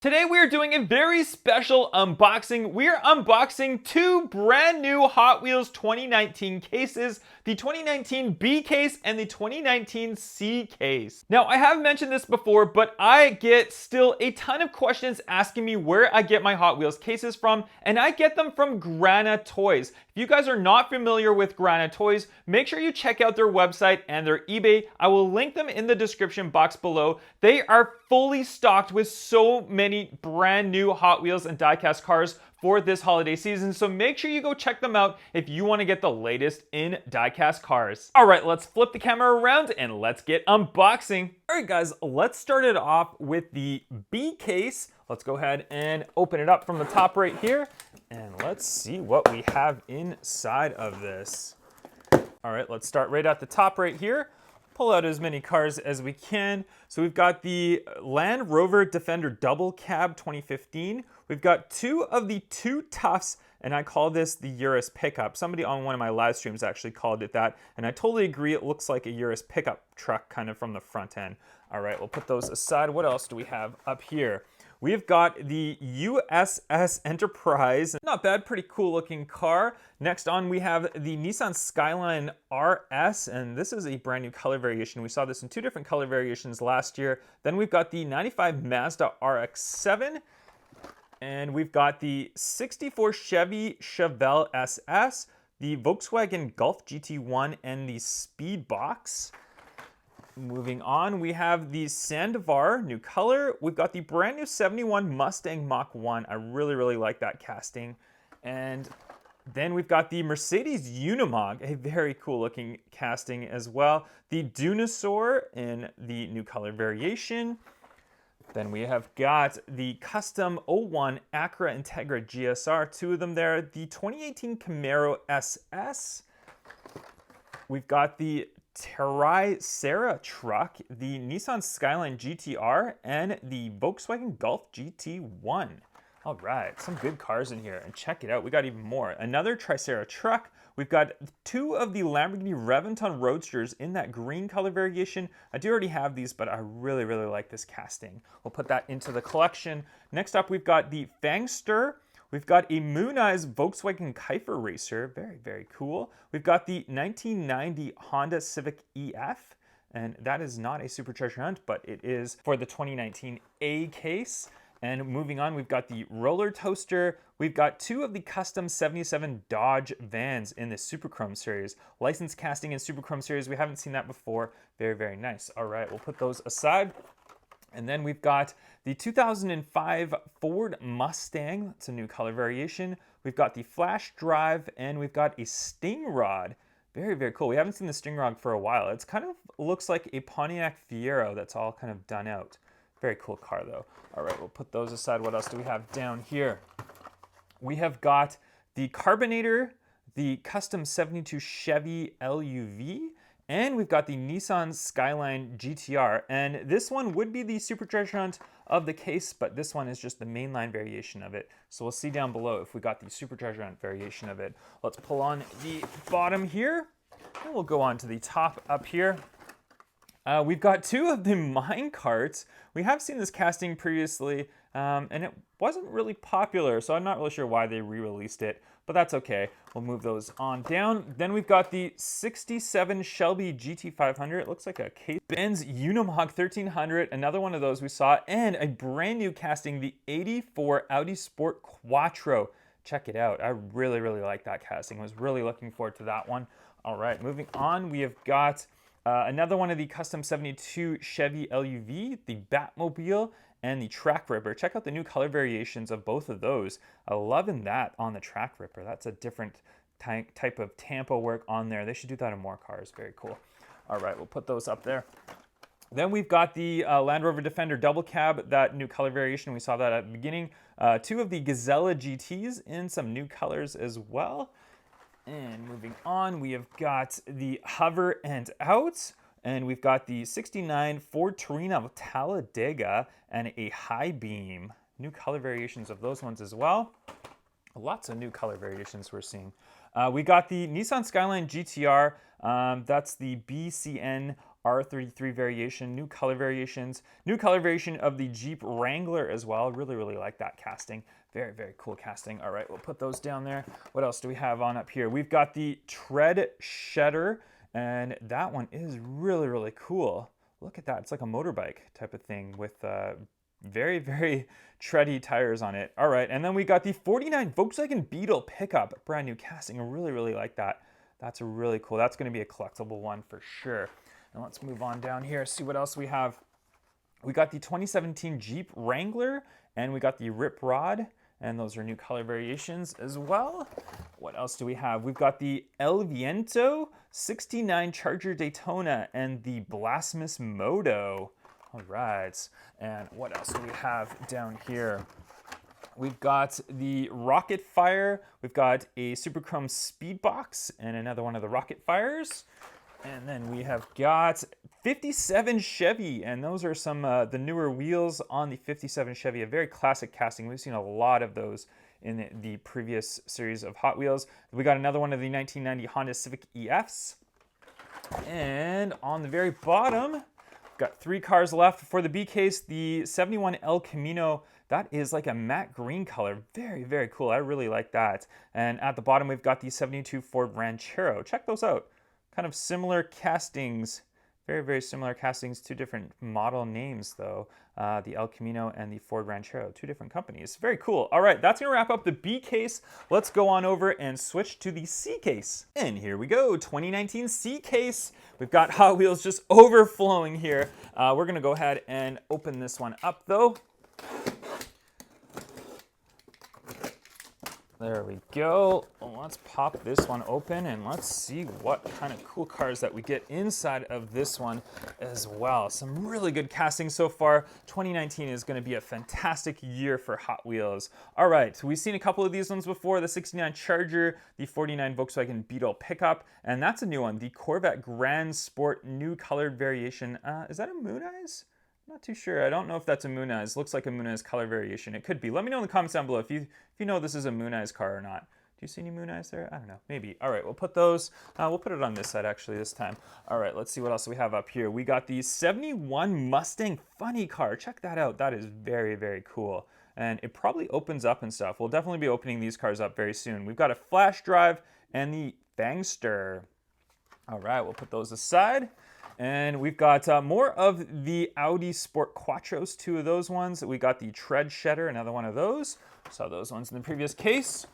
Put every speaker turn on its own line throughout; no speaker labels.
Today we are doing a very special unboxing. We are unboxing two brand new Hot Wheels 2019 cases, the 2019 B case and the 2019 C case. Now I have mentioned this before, but I get still a ton of questions asking me where I get my Hot Wheels cases from, and I get them from Grana Toys. If you guys are not familiar with Grana Toys, make sure you check out their website and their eBay. I will link them in the description box below. They are fully stocked with so many brand new Hot Wheels and diecast cars for this holiday season, so make sure you go check them out if you want to get the latest in diecast cars. All right, let's flip the camera around and let's get unboxing. All right guys, let's start it off with the B case. Let's go ahead and open it up from the top right here, and let's see what we have inside of this. All right, let's start right at the top right here. Pull out as many cars as we can. So we've got the Land Rover Defender Double Cab 2015. We've got two of the Two Toughs, and I call this the Urus pickup. Somebody on one of my live streams actually called it that, and I totally agree. It looks like a Urus pickup truck kind of from the front end. All right, we'll put those aside. What else do we have up here? We've got the USS Enterprise. Not bad, pretty cool looking car. Next on, we have the Nissan Skyline RS, and this is a brand new color variation. We saw this in two different color variations last year. Then we've got the 95 Mazda RX-7, and we've got the 64 Chevy Chevelle SS, the Volkswagen Golf GT1, and the Speedbox. Moving on, we have the Sandovar, new color. We've got the brand new 71 Mustang Mach-1. I really like that casting. And then we've got the Mercedes Unimog, a very cool looking casting as well. The Dunosaur in the new color variation. Then we have got the custom 01 Acura Integra GSR, two of them there. The 2018 Camaro SS. We've got the Terai Serra truck, the Nissan Skyline GTR, and the Volkswagen Golf GT1. All right, some good cars in here, and check it out, we got even more. Another Tricera truck. We've got two of the Lamborghini Reventon Roadsters in that green color variation. I do already have these, but I really like this casting. We'll put that into the collection. Next up, we've got the Fangster. We've got a Moon Eyes Volkswagen Keifer Racer, very cool. We've got the 1990 Honda Civic EF, and that is not a Super Treasure Hunt, but it is for the 2019 A case. And moving on, we've got the Roller Toaster. We've got two of the custom 77 Dodge vans in the Super Chrome series. Licensed casting in Super Chrome series, we haven't seen that before. Very nice. All right, we'll put those aside. And then we've got the 2005 Ford Mustang. That's a new color variation. We've got the Flash Drive, and we've got a Sting Rod. Very cool. We haven't seen the Sting Rod for a while. It's kind of looks like a Pontiac Fiero that's all kind of done out. Very cool car though. All right, we'll put those aside. What else do we have down here? We have got the Carbonator, the custom 72 Chevy LUV, and we've got the Nissan Skyline GTR, and this one would be the Super Treasure Hunt of the case, but this one is just the mainline variation of it. So we'll see down below if we got the Super Treasure Hunt variation of it. Let's pull on the bottom here, and we'll go on to the top up here. We've got two of the mine carts. We have seen this casting previously, and it wasn't really popular, so I'm not really sure why they re-released it, but that's okay. We'll move those on down. Then we've got the 67 Shelby GT500. It looks like a case. Benz Unimog 1300, another one of those we saw, and a brand new casting, the 84 Audi Sport Quattro. Check it out. I really like that casting. I was really looking forward to that one. All right, moving on, we have got another one of the custom 72 Chevy LUV, the Batmobile, and the Track Ripper. Check out the new color variations of both of those. I'm loving that on the Track Ripper. That's a different type of Tampa work on there. They should do that in more cars. Very cool. All right, we'll put those up there. Then we've got the Land Rover Defender Double Cab, that new color variation. We saw that at the beginning. Two of the Gazella GTs in some new colors as well. And moving on, we have got the Hover and Out, and we've got the 69 Ford Torino Talladega and a High Beam. New color variations of those ones as well. Lots of new color variations we're seeing. We got the Nissan Skyline GTR. That's the BCN R33 variation, new color variations, new color variation of the Jeep Wrangler as well. Really, really like that casting. Very, very cool casting. All right, we'll put those down there. What else do we have on up here? We've got the Tread Shedder, and that one is really, really cool. Look at that. It's like a motorbike type of thing with very, very tready tires on it. All right, and then we got the 49 Volkswagen Beetle pickup, brand new casting. I really, really like that. That's really cool. That's going to be a collectible one for sure. And let's move on down here, see what else we have. We got the 2017 Jeep Wrangler, and we got the Rip Rod, and those are new color variations as well. What else do we have? We've got the El Viento 69 Charger Daytona and the Blasphemous Moto. All right, and what else do we have down here? We've got the Rocket Fire, we've got a Super Chrome Speed Box, and another one of the Rocket Fires. And then we have got 57 Chevy, and those are some the newer wheels on the 57 Chevy, a very classic casting. We've seen a lot of those in the previous series of Hot Wheels. We got another one of the 1990 Honda Civic EFs. And on the very bottom, got 3 cars left for the B case. The 71 El Camino, that is like a matte green color. Very, very cool. I really like that. And at the bottom, we've got the 72 Ford Ranchero. Check those out. Kind of similar castings. Very, very similar castings. 2 different model names, though. The El Camino and the Ford Ranchero. 2 different companies. Very cool. All right, that's going to wrap up the B case. Let's go on over and switch to the C case. And here we go, 2019 C case. We've got Hot Wheels just overflowing here. We're going to go ahead and open this one up, though. There we go. Let's pop this one open and let's see what kind of cool cars that we get inside of this one as well. Some really good casting so far. 2019 is going to be a fantastic year for Hot Wheels. All right, we've seen a couple of these ones before. The 69 Charger, the 49 Volkswagen Beetle pickup, and that's a new one. The Corvette Grand Sport new colored variation. Is that a Moon Eyes? Not too sure. I don't know if that's a Moon Eyes. Looks like a Moon Eyes color variation. It could be. Let me know in the comments down below if you know this is a Moon Eyes car or not. Do you see any Moon Eyes there? I don't know. Maybe. All right, we'll put those. We'll put it on this side actually this time. All right, let's see what else we have up here. We got the 71 Mustang Funny car. Check that out. That is very, very cool. And it probably opens up and stuff. We'll definitely be opening these cars up very soon. We've got a flash drive and the Fangster. All right, we'll put those aside. And we've got more of the Audi Sport Quattros, 2 of those ones. We got the Tread Shedder, another one of those. Saw those ones in the previous case.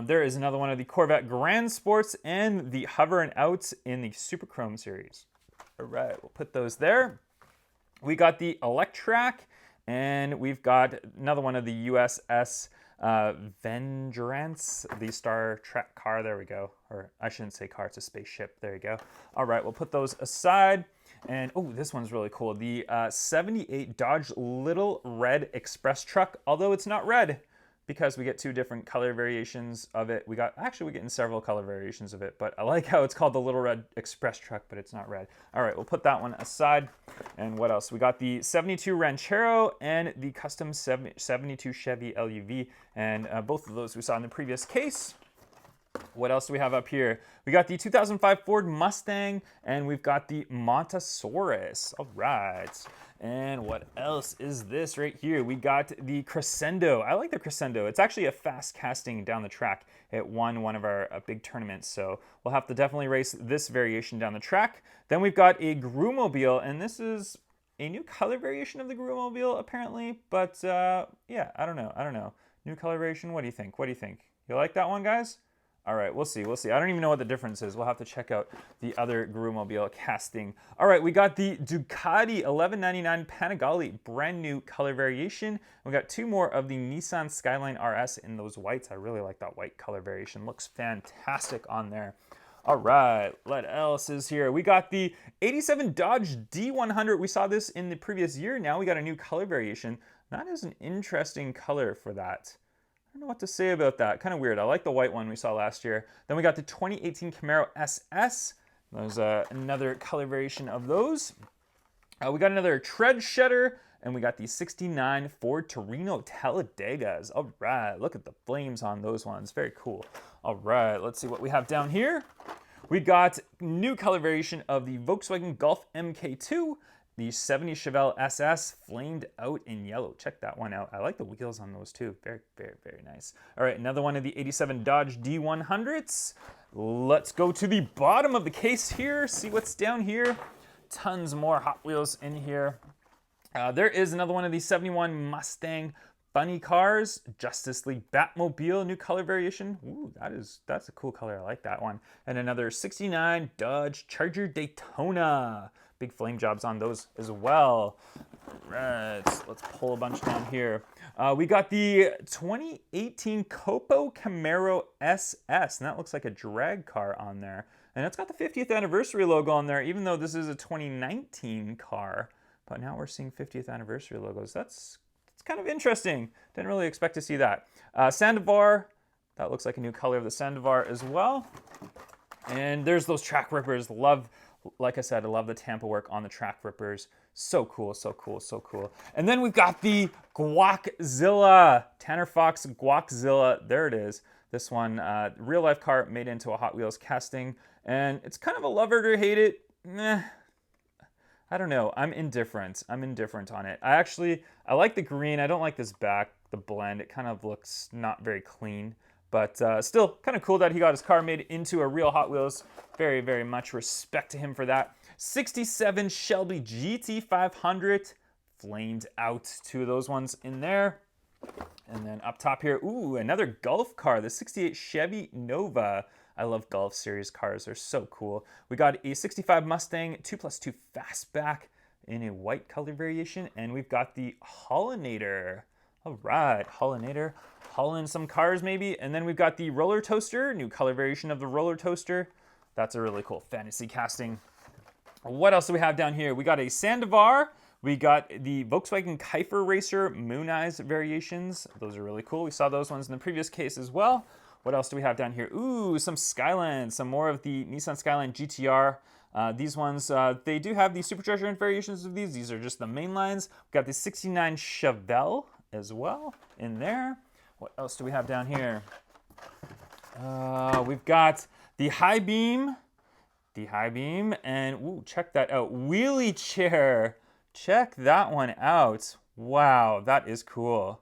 There is another one of the Corvette Grand Sports and the Hover and Outs in the Super Chrome series. All right, we'll put those there. We got the Electrac, and we've got another one of the USS Vengeance, the Star Trek car. There we go. Or I shouldn't say car, it's a spaceship. There you go. All right, we'll put those aside. And oh, this one's really cool. The 78 Dodge Little Red Express truck, although it's not red because we get 2 different color variations of it. We're getting several color variations of it, but I like how it's called the Little Red Express truck, but it's not red. All right, we'll put that one aside. And what else? We got the 72 Ranchero and the custom 72 Chevy LUV, and both of those we saw in the previous case. What else do we have up here? We got the 2005 Ford Mustang, and we've got the Montosaurus. All right. And what else is this right here? We got the Crescendo. I like the Crescendo. It's actually a fast casting down the track. It won one of our big tournaments, so we'll have to definitely race this variation down the track. Then we've got a Grewmobile, and this is a new color variation of the Grewmobile, apparently. But yeah, I don't know. New color variation, what do you think? What do you think? You like that one, guys? All right, we'll see. I don't even know what the difference is. We'll have to check out the other Grewmobile casting. All right, we got the Ducati 1199 Panigale, brand new color variation. We got 2 more of the Nissan Skyline RS in those whites. I really like that white color variation. Looks fantastic on there. All right, what else is here? We got the 87 Dodge D100. We saw this in the previous year. Now we got a new color variation. That is an interesting color for that. I don't know what to say about that. Kind of weird. I like the white one we saw last year. Then we got the 2018 Camaro SS. There's another color variation of those. We got another Tread Shedder, and we got the 69 Ford Torino Talladegas. All right, look at the flames on those ones. Very cool. All right, let's see what we have down here. We got new color variation of the Volkswagen Golf MK2, the 70 Chevelle SS, flamed out in yellow. Check that one out. I like the wheels on those too. Very, very, very nice. All right, another one of the 87 Dodge D100s. Let's go to the bottom of the case here, see what's down here. Tons more Hot Wheels in here. There is another one of the 71 Mustang Funny Cars, Justice League Batmobile, new color variation. Ooh, that's a cool color. I like that one. And another 69 Dodge Charger Daytona. Big flame jobs on those as well. Right, let's pull a bunch down here. We got the 2018 Copo Camaro SS, and that looks like a drag car on there. And it's got the 50th anniversary logo on there, even though this is a 2019 car. But now we're seeing 50th anniversary logos. That's kind of interesting. Didn't really expect to see that. Sandovar, that looks like a new color of the Sandovar as well. And there's those track rippers. Like I said, I love the Tampa work on the track rippers. So cool, so cool, so cool. And then we've got the Guaczilla, Tanner Fox Guaczilla. There it is. This one, real life car made into a Hot Wheels casting. And it's kind of a love it or hate it. Meh. I don't know. I'm indifferent on it. I like the green. I don't like this back, the blend. It kind of looks not very clean. But still, kind of cool that he got his car made into a real Hot Wheels. Very, very much respect to him for that. 67 Shelby GT500. Flamed out. Two of those ones in there. And then up top here, ooh, another Golf car. The 68 Chevy Nova. I love Golf Series cars. They're so cool. We got a 65 Mustang 2+2 Fastback in a white color variation. And we've got the Hollinator. All right, Hollinator. Hauling some cars maybe. And then we've got the Roller Toaster, new color variation of the Roller Toaster. That's a really cool fantasy casting. What else do we have down here? We got a Sandovar. We got the Volkswagen Keifer Racer Moon Eyes variations. Those are really cool. We saw those ones in the previous case as well. What else do we have down here? Ooh, some Skyline, some more of the Nissan Skyline GTR. These ones, they do have the supercharger variations of these. These are just the main lines. We've got the 69 Chevelle as well in there. What else do we have down here? We've got the High Beam. And ooh, check that out. Wheelie chair. Check that one out. Wow, that is cool.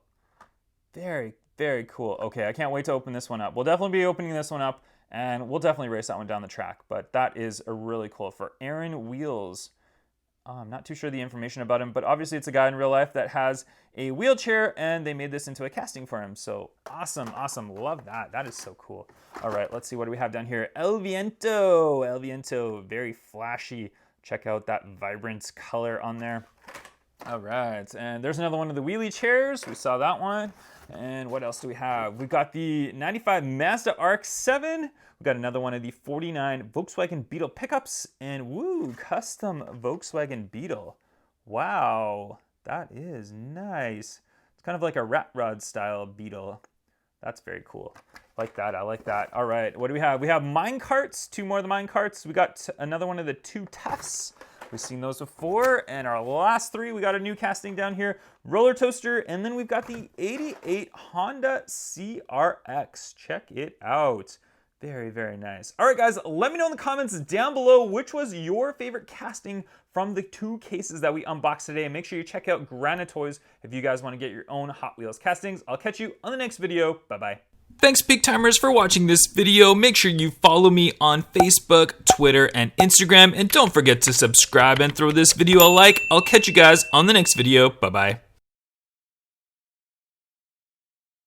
Very, very cool. Okay, I can't wait to open this one up. We'll definitely be opening this one up, and we'll definitely race that one down the track. But that is a really cool for Aaron Wheels. I'm not too sure the information about him, but obviously it's a guy in real life that has a wheelchair, and they made this into a casting for him. So awesome, awesome. Love that. That is so cool. All right, let's see what do we have down here. El Viento, very flashy. Check out that vibrant color on there. All right, and there's another one of the wheelie chairs. We saw that one. And what else do we have? We've got the 95 Mazda RX-7. We've got another one of the 49 Volkswagen Beetle pickups. And woo, custom Volkswagen Beetle. Wow, that is nice. It's kind of like a rat rod style Beetle. That's very cool. Like that, I like that. All right, what do we have? We have mine carts, two more of the mine carts. We got another one of the two Tufts. We've seen those before. And our last three, we got a new casting down here. Roller Toaster, and then we've got the 88 Honda CRX. Check it out. Very, very nice. All right, guys, let me know in the comments down below which was your favorite casting from the two cases that we unboxed today. And make sure you check out Granite Toys if you guys want to get your own Hot Wheels castings. I'll catch you on the next video. Bye-bye.
Thanks, big timers, for watching this video. Make sure you follow me on Facebook, Twitter, and Instagram. And don't forget to subscribe and throw this video a like. I'll catch you guys on the next video. Bye-bye.